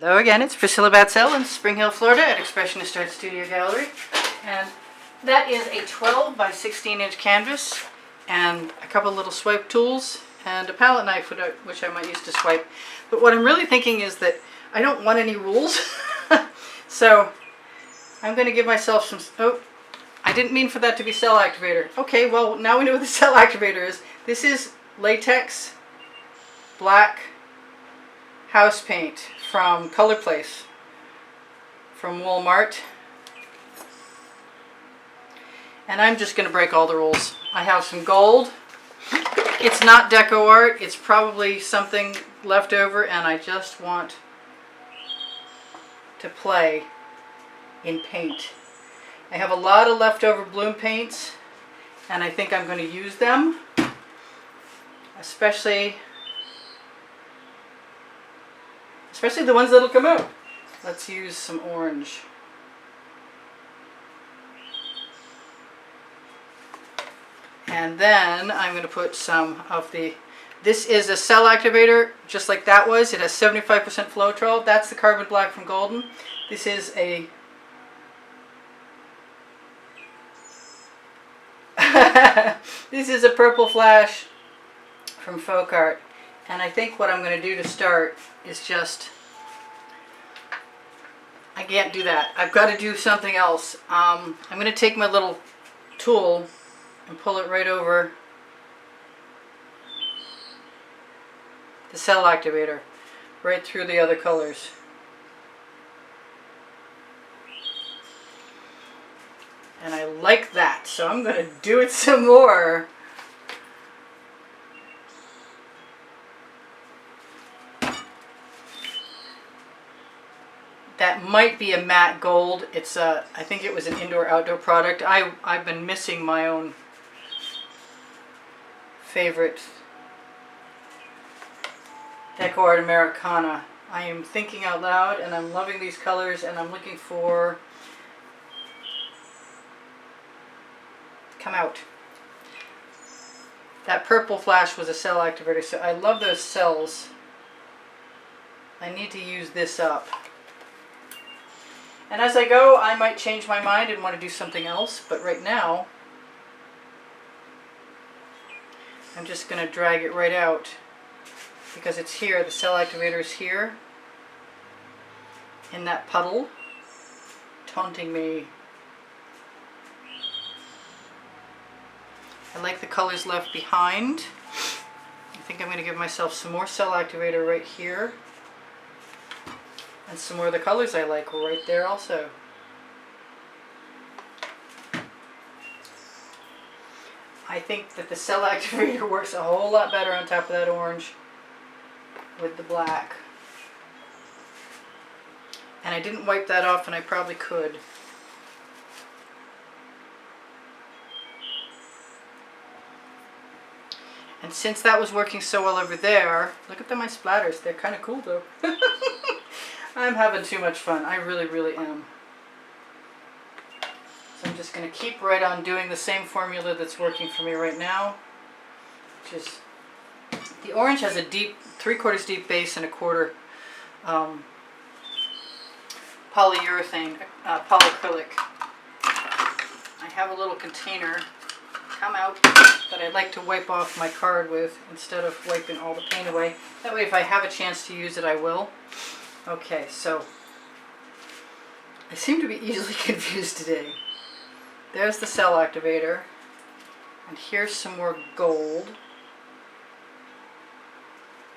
Hello again, it's Priscilla Batzell in Spring Hill, Florida at Expressionist Art Studio Gallery. And that is a 12 by 16 inch canvas and a couple little swipe tools and a palette knife which I might use to swipe. But what I'm really thinking is that I don't want any rules. So I'm going to give myself some... Oh, I didn't mean for that to be cell activator. Okay, well now we know what the cell activator is. This is latex black house paint from Colourarte from Walmart, and I'm just going to break all the rules. I have some gold. It's not deco art, it's probably something left over, and I just want to play in paint. I have a lot of leftover bloom paints and I think I'm going to use them, especially the ones that'll come out. Let's use some orange. And then I'm going to put some of the... This is a cell activator, just like that was. It has 75% Floetrol. That's the carbon black from Golden. This is a... This is a purple flash from Colourarte. And I think what I'm going to do to start is just... I can't do that. I've got to do something else. I'm going to take my little tool and pull it right over the cell activator, right through the other colors. And I like that, so I'm going to do it some more. That might be a matte gold. It's I think it was an indoor-outdoor product. I've been missing my own favorite Deco Art Americana. I am thinking out loud and I'm loving these colors, and I'm looking for... Come out. That purple flash was a cell activator, so I love those cells. I need to use this up. And as I go, I might change my mind and want to do something else, but right now, I'm just going to drag it right out because it's here. The cell activator is here in that puddle, taunting me. I like the colors left behind. I think I'm going to give myself some more cell activator right here. And some more of the colors I like right there also. I think that the cell activator works a whole lot better on top of that orange with the black. And I didn't wipe that off, and I probably could. And since that was working so well over there, look at my splatters. They're kind of cool though. I'm having too much fun. I really, really am. So I'm just going to keep right on doing the same formula that's working for me right now. Which is, the orange has a deep, 3/4 deep base and a quarter polyurethane, polycrylic. I have a little container come out that I'd like to wipe off my card with instead of wiping all the paint away. That way if I have a chance to use it, I will. Okay, so I seem to be easily confused today. There's the cell activator, and here's some more gold.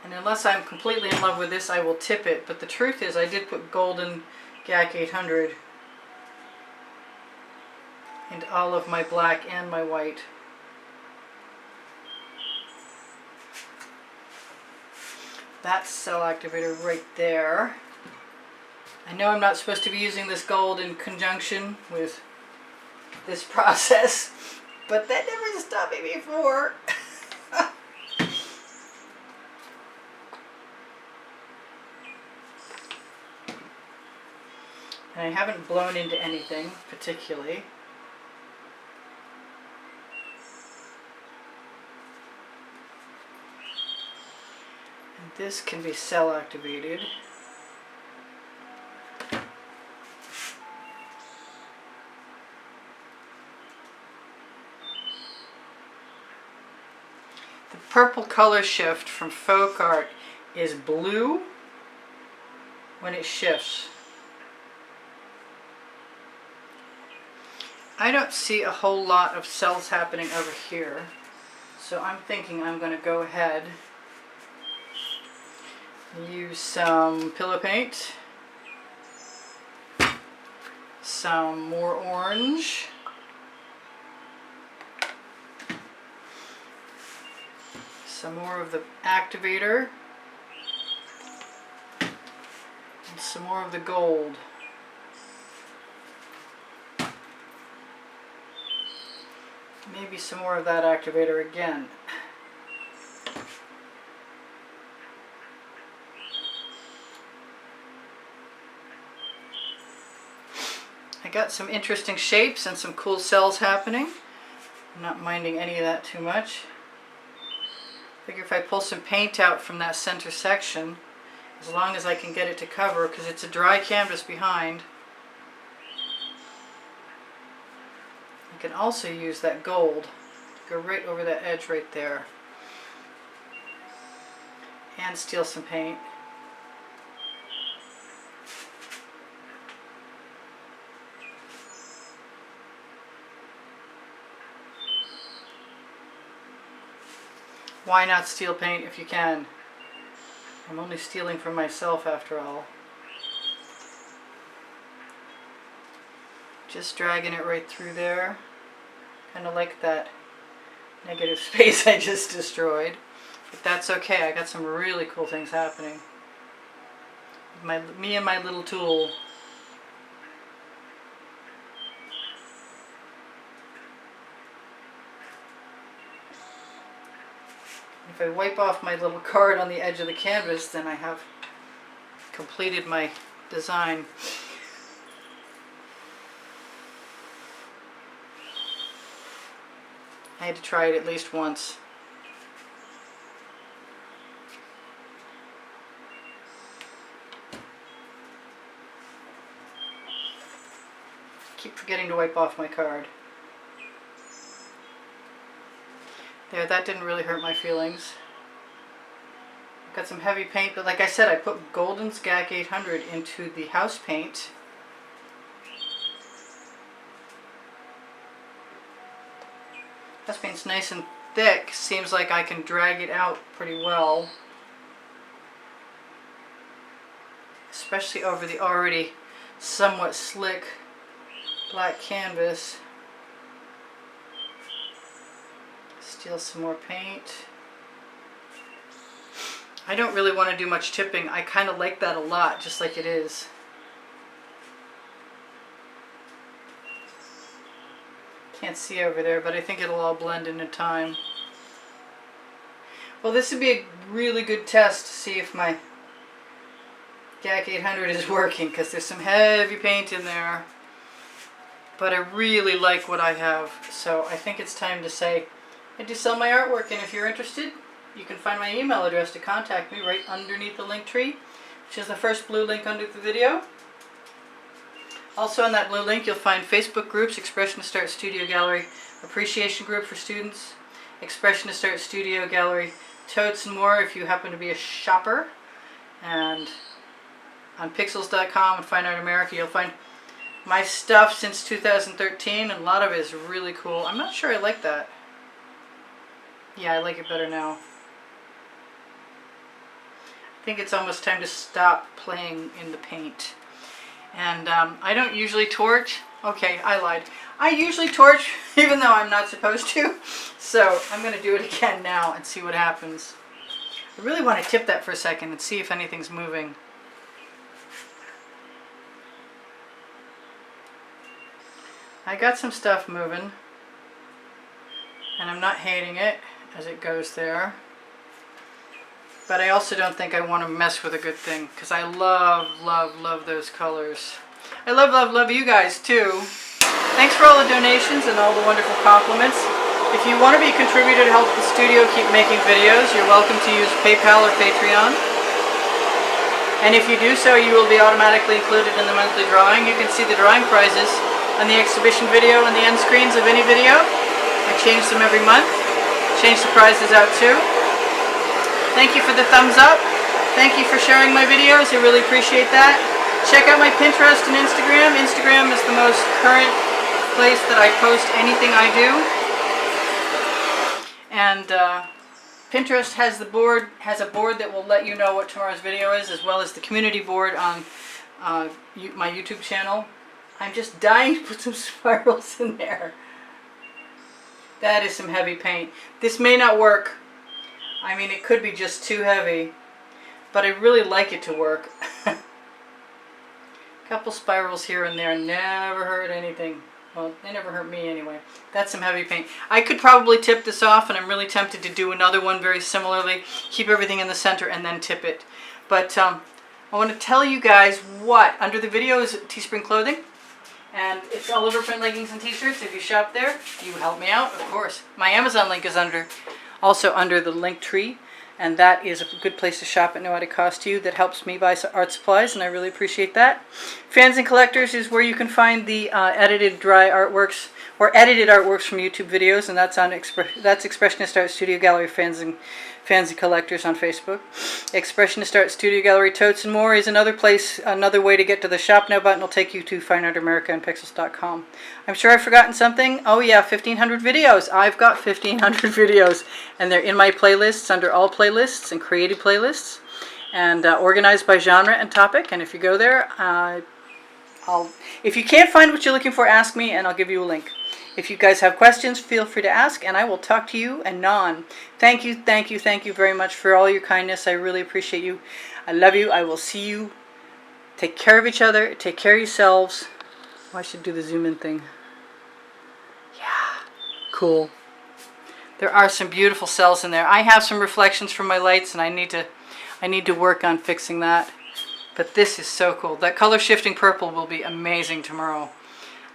And unless I'm completely in love with this, I will tip it. But the truth is, I did put golden GAC 800 into all of my black and my white. That's cell activator right there. I know I'm not supposed to be using this gold in conjunction with this process, but that never stopped me before. And I haven't blown into anything particularly. This can be cell activated. purple color shift from Floetrol is blue when it shifts. I don't see a whole lot of cells happening over here, so I'm thinking I'm going to go ahead and use some pillow paint, some more orange, some more of the activator, and some more of the gold. Maybe some more of that activator again. I got some interesting shapes and some cool cells happening. I'm not minding any of that too much. Figure if I pull some paint out from that center section, as long as I can get it to cover, because it's a dry canvas behind. I can also use that gold to go right over that edge right there. And steal some paint. Why not steal paint if you can? I'm only stealing from myself after all. Just dragging it right through there. Kind of like that negative space I just destroyed. But that's okay, I got some really cool things happening. Me and my little tool. If I wipe off my little card on the edge of the canvas, then I have completed my design. I had to try it at least once. Keep forgetting to wipe off my card. There, that didn't really hurt my feelings. Got some heavy paint, but like I said, I put Golden Skak 800 into the house paint. House paint's nice and thick. Seems like I can drag it out pretty well. Especially over the already somewhat slick black canvas. Steal some more paint. I don't really want to do much tipping. I kind of like that a lot, just like it is. Can't see over there, but I think it'll all blend in time. Well, this would be a really good test to see if my Skak 800 is working, because there's some heavy paint in there. But I really like what I have, so I think it's time to say I do sell my artwork, and if you're interested, you can find my email address to contact me right underneath the link tree, which is the first blue link under the video. Also on that blue link you'll find Facebook groups, Expressionist Art Studio Gallery, Appreciation Group for Students, Expressionist Art Studio Gallery, Totes and more if you happen to be a shopper. And on pixels.com and Fine Art America you'll find my stuff since 2013, and a lot of it is really cool. I'm not sure I like that. Yeah, I like it better now. I think it's almost time to stop playing in the paint. And I don't usually torch. Okay, I lied. I usually torch even though I'm not supposed to. So I'm going to do it again now and see what happens. I really want to tip that for a second and see if anything's moving. I got some stuff moving. And I'm not hating it as it goes there. But I also don't think I want to mess with a good thing, because I love, love, love those colors. I love, love, love you guys too. Thanks for all the donations and all the wonderful compliments. If you want to be a contributor to help the studio keep making videos, you're welcome to use PayPal or Patreon. And if you do so, you will be automatically included in the monthly drawing. You can see the drawing prizes on the exhibition video and the end screens of any video. I change them every month. Change the prizes out too. Thank you for the thumbs up. Thank you for sharing my videos. I really appreciate that. Check out my Pinterest and Instagram. Instagram is the most current place that I post anything I do. And Pinterest has a board that will let you know what tomorrow's video is, as well as the community board on my YouTube channel. I'm just dying to put some spirals in there. That is some heavy paint. This may not work. I mean, it could be just too heavy, but I really like it to work. A couple spirals here and there never hurt anything. Well, they never hurt me anyway. That's some heavy paint. I could probably tip this off, and I'm really tempted to do another one very similarly. Keep everything in the center and then tip it. But I want to tell you guys what. Under the video is Teespring Clothing. And it's all over print leggings and t-shirts. If you shop there, you help me out, of course. My Amazon link is also under the link tree. And that is a good place to shop at no added cost to you. That helps me buy art supplies, and I really appreciate that. Fans and Collectors is where you can find the edited dry artworks, or edited artworks from YouTube videos, and that's on that's Expressionist Art Studio Gallery Fans and Collectors on Facebook. Expressionist Art Studio Gallery Totes and More is another place, another way to get to the Shop Now button. Will take you to Fine Art America and Pixels.com. I'm sure I've forgotten something. Oh yeah, 1,500 videos. I've got 1,500 videos, and they're in my playlists under all playlists and creative playlists, and organized by genre and topic. And if you go there, if you can't find what you're looking for, ask me and I'll give you a link. If you guys have questions, feel free to ask, and I will talk to you anon. Thank you, thank you, thank you very much for all your kindness. I really appreciate you. I love you. I will see you. Take care of each other. Take care of yourselves. Oh, I should do the zoom in thing. Yeah, cool. There are some beautiful cells in there. I have some reflections from my lights, and I need to work on fixing that. But this is so cool. That color shifting purple will be amazing tomorrow.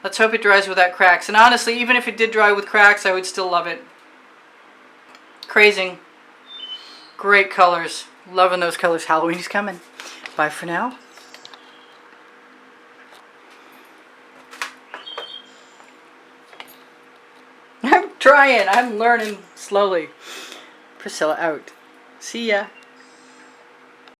Let's hope it dries without cracks. And honestly, even if it did dry with cracks, I would still love it. Crazing. Great colors. Loving those colors. Halloween's coming. Bye for now. I'm trying. I'm learning slowly. Priscilla out. See ya.